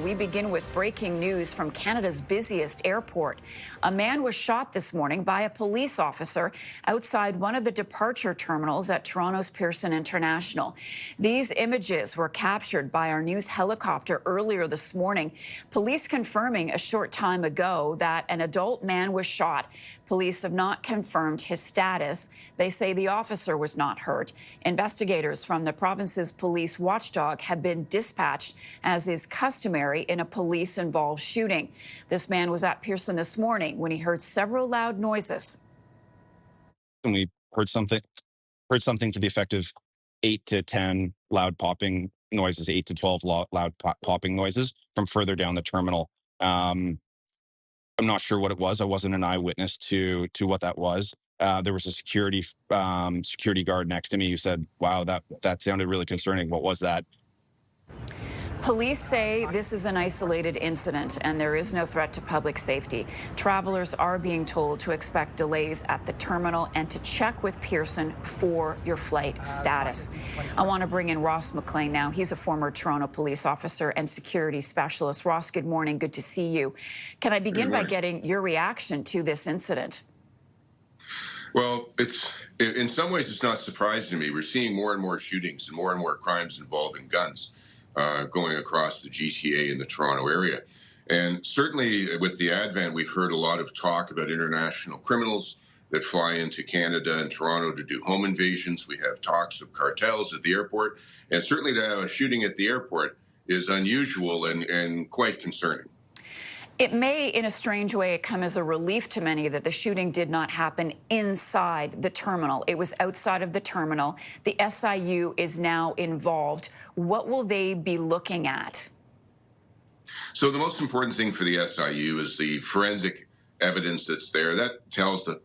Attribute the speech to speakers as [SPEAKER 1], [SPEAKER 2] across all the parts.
[SPEAKER 1] we begin with breaking news from Canada's busiest airport. A man was shot this morning by a police officer outside one of the departure terminals at Toronto's Pearson International. These images were captured by our news helicopter earlier this morning. Police confirming a short time ago that an adult man was shot. Police have not confirmed his status. They say the officer was not hurt. Investigators from the province's police watchdog have been dispatched, as is customary in a police-involved shooting. This man was at Pearson this morning when he heard several loud noises.
[SPEAKER 2] And we heard something to the effect of 8 to 10 loud popping noises, 8 to 12 loud popping noises from further down the terminal. I'm not sure what it was. I wasn't an eyewitness to what that was. There was a security guard next to me who said, "Wow, that sounded really concerning. What was that?"
[SPEAKER 1] Police say this is an isolated incident and there is no threat to public safety. Travelers are being told to expect delays at the terminal and to check with Pearson for your flight status. I want to bring in Ross McLean now. He's a former Toronto police officer and security specialist. Ross, good morning. Good to see you. Can I begin by getting your reaction to this incident?
[SPEAKER 3] Well, in some ways, it's not surprising to me. We're seeing more and more shootings and more crimes involving guns going across the GTA in the Toronto area. And certainly with the advent, we've heard a lot of talk about international criminals that fly into Canada and Toronto to do home invasions. We have talks of cartels at the airport. And certainly to have a shooting at the airport is unusual and quite concerning.
[SPEAKER 1] It may, in a strange way, come as a relief to many that the shooting did not happen inside the terminal. It was outside of the terminal. The SIU is now involved. What will they be looking at?
[SPEAKER 3] So the most important thing for the SIU is the forensic evidence that's there. That tells the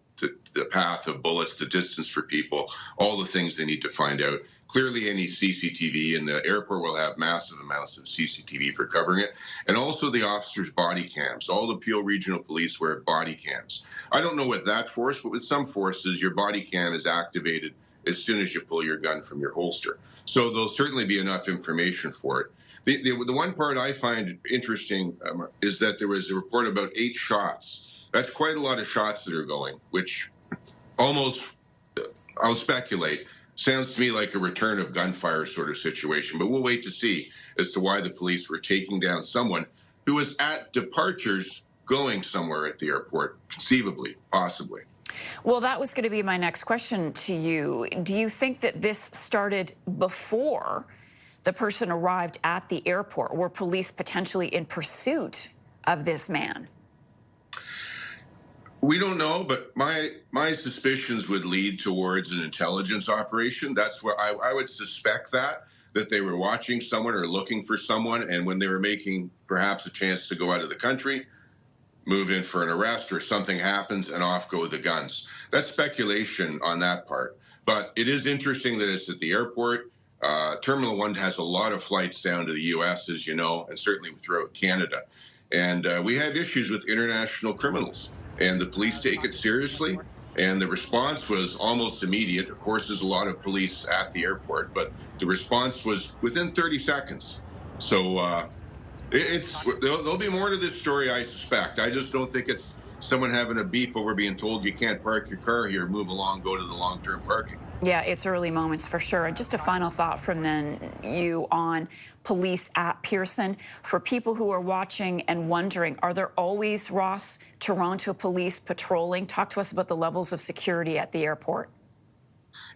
[SPEAKER 3] path of bullets, the distance for people, all the things they need to find out. Clearly, any CCTV in the airport will have massive amounts of CCTV for covering it. And also the officers' body cams. All the Peel Regional Police wear body cams. I don't know with that force, but with some forces, your body cam is activated as soon as you pull your gun from your holster. So there'll certainly be enough information for it. The one part I find interesting is that there was a report about 8 shots. That's quite a lot of shots that are going, which almost, I'll speculate, sounds to me like a return of gunfire sort of situation, but we'll wait to see as to why the police were taking down someone who was at departures going somewhere at the airport, conceivably, possibly.
[SPEAKER 1] Well, that was going to be my next question to you. Do you think that this started before the person arrived at the airport? Were police potentially in pursuit of this man?
[SPEAKER 3] We don't know, but my suspicions would lead towards an intelligence operation. That's where I would suspect that they were watching someone or looking for someone, and when they were making perhaps a chance to go out of the country, move in for an arrest or something happens and off go the guns. That's speculation on that part. But it is interesting that it's at the airport. Terminal 1 has a lot of flights down to the U.S., as you know, and certainly throughout Canada. And we have issues with international criminals. And the police take it seriously, and the response was almost immediate. Of course, there's a lot of police at the airport, but the response was within 30 seconds. So there'll be more to this story, I suspect. I just don't think it's someone having a beef over being told you can't park your car here, move along, go to the long-term parking.
[SPEAKER 1] Yeah, it's early moments for sure. And just a final thought from you on police at Pearson. For people who are watching and wondering, are there always, Ross, Toronto police patrolling? Talk to us about the levels of security at the airport.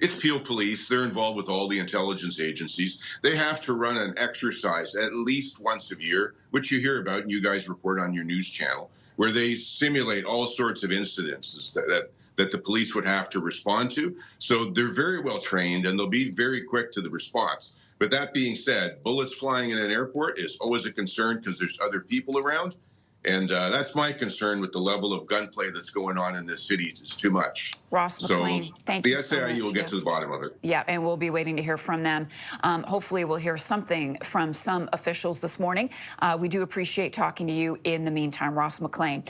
[SPEAKER 3] It's Peel Police. They're involved with all the intelligence agencies. They have to run an exercise at least once a year, which you hear about and you guys report on your news channel, where they simulate all sorts of incidences that the police would have to respond to. So they're very well trained and they'll be very quick to the response. But that being said, bullets flying in an airport is always a concern because there's other people around. And that's my concern with the level of gunplay that's going on in this city. It's too much.
[SPEAKER 1] Ross McLean, thank you so much.
[SPEAKER 3] The SIU will get to the bottom of it.
[SPEAKER 1] Yeah, and we'll be waiting to hear from them. Hopefully we'll hear something from some officials this morning. We do appreciate talking to you in the meantime, Ross McLean.